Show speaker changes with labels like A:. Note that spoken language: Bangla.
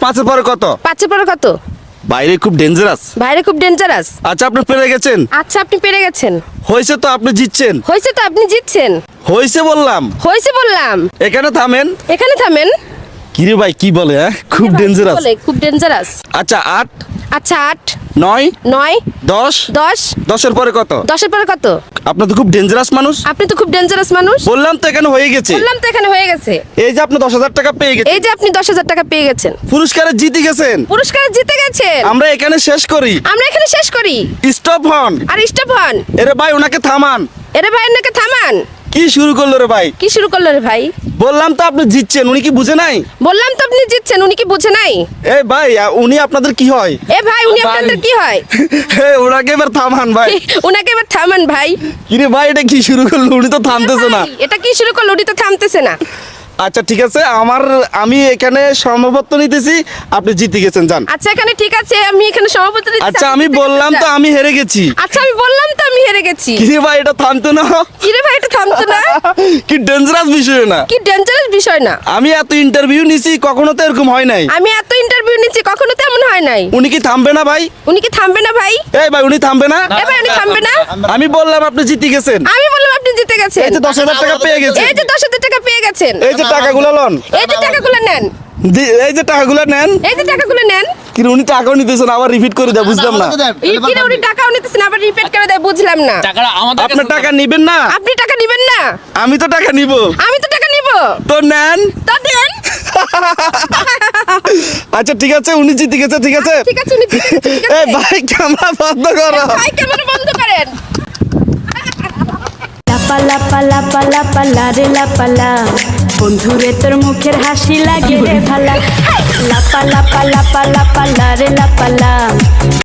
A: 5-এর পরে কত?
B: 5-এর পরে কত?
A: বাইরে খুব ডেঞ্জারাস।
B: বাইরে খুব ডেঞ্জারাস।
A: আচ্ছা আপনি পেরে গেছেন।
B: আচ্ছা আপনি পেরে গেছেন।
A: হয়েছে তো, আপনি জিতছেন।
B: হয়েছে তো, আপনি জিতছেন।
A: হয়েছে বললাম।
B: হয়েছে বললাম।
A: এখানে থামেন।
B: এখানে থামেন।
A: কিরে ভাই কি বলে? খুব ডেঞ্জারাস।
B: বলে খুব ডেঞ্জারাস।
A: আচ্ছা 8,
B: আচ্ছা 8,
A: 9,
B: 9,
A: 10,
B: 10,
A: 10-এর পরে কত?
B: 10-এর পরে কত?
A: আপনি তো খুব ডেঞ্জারাস মানুষ।
B: আপনি তো খুব ডেঞ্জারাস মানুষ।
A: বললাম তো এখানে হয়ে গেছে।
B: বললাম তো এখানে হয়ে গেছে।
A: এই যে আপনি 10,000 টাকা পেয়ে গেছেন।
B: এই যে আপনি 10,000 টাকা পেয়ে গেছেন।
A: পুরস্কারে জিতে গেছেন।
B: পুরস্কার জিতে গেছেন।
A: আমরা এখানে শেষ করি।
B: আমরা এখানে শেষ করি।
A: স্টপ হন।
B: আর স্টপ হন।
A: এরে ভাই ওনাকে থামান।
B: এরে ভাই এনাকে থামান।
A: কি শুরু করলো রে ভাই?
B: কি শুরু করলো রে ভাই?
A: বললাম তো আপনি জিতছেন, উনি কি বুঝে নাই?
B: বললাম তো আপনি জিতছেন, উনি কি বুঝে নাই?
A: এই ভাই উনি আপনাদের কি হয়?
B: এ ভাই উনি আপনাদের কি হয়?
A: ওনাকে এবার থামান ভাই।
B: উনাকে এবার থামান ভাই।
A: কিরে ভাই এটা কি শুরু করলো? উনি তো থামতেছে না।
B: ভাই, এটা কি শুরু করলো? উনি তো থামতেছে না।
A: আচ্ছা ঠিক আছে, আমি এখানে সমাবর্তন নিতেছি, আপনি জিতে গেছেন যান।
B: আচ্ছা এখানে ঠিক আছে, আমি এখানে সভাপতি দিচ্ছি,
A: আচ্ছা
B: আপনি
A: আমি
B: জিতে
A: বললাম
B: গেছেন,
A: তো
B: যান।
A: আমি হেরে গেছি।
B: আচ্ছা আমি বললাম তো আমি হেরে গেছি।
A: কিরে ভাই এটা থামতো না?
B: কি রে ভাই এটা থামতো না?
A: কি ডেঞ্জারাস বিষয় না?
B: কি ডেঞ্জারাস বিষয় না?
A: আমি এত ইন্টারভিউ নিছি, কখনো তো এরকম হয় নাই।
B: আমি এত ইন্টারভিউ নিচ্ছি, কখনো তো এমন হয় নাই।
A: উনি কি থামবে না ভাই?
B: উনি কি থামবে না ভাই?
A: এই ভাই উনি থামবে না?
B: এ ভাই উনি থামবে না?
A: আমি বললাম আপনি জিতে গেছেন।
B: আমি বললাম আপনি জিতে গেছেন।
A: এই যে 10,000 টাকা পেয়ে গেছেন।
B: এই যে 10,000 টাকা পেয়ে গেছেন।
A: এই যে টাকাগুলো লন।
B: এই যে টাকাগুলো নেন।
A: এই যে টাকাগুলো নেন।
B: এই যে টাকাগুলো নেন।
A: কি উনি টাকাও নিতেছেন, আবার রিপিট করে দেয়, বুঝলাম না।
B: এই কি রে উনি টাকাও নিতেছেন আবার রিপিট করে দেয়, বুঝলাম না।
C: টাকাটা আমাদের
A: আপনার টাকা নিবেন না?
B: আপনি টাকা নেবেন না?
A: আমি তো টাকা নিব।
B: আমি তো টাকা নিব।
A: তো নেন।
B: তা দেন।
A: আচ্ছা ঠিক আছে, উনি জিতে গেছে, ঠিক আছে।
B: ঠিক আছে উনি জিতে গেছে, ঠিক আছে।
A: এই ভাই ক্যামেরা বন্ধ করো।
B: ভাই ক্যামেরা বন্ধ করেন।
D: লাপা লাপা লাপা লাপা লারে লাপালা, বন্ধুরে তোর মুখের হাসি লাগে রে ভালা। লাপা লাপা লাপা লাপা লারে লাপালা,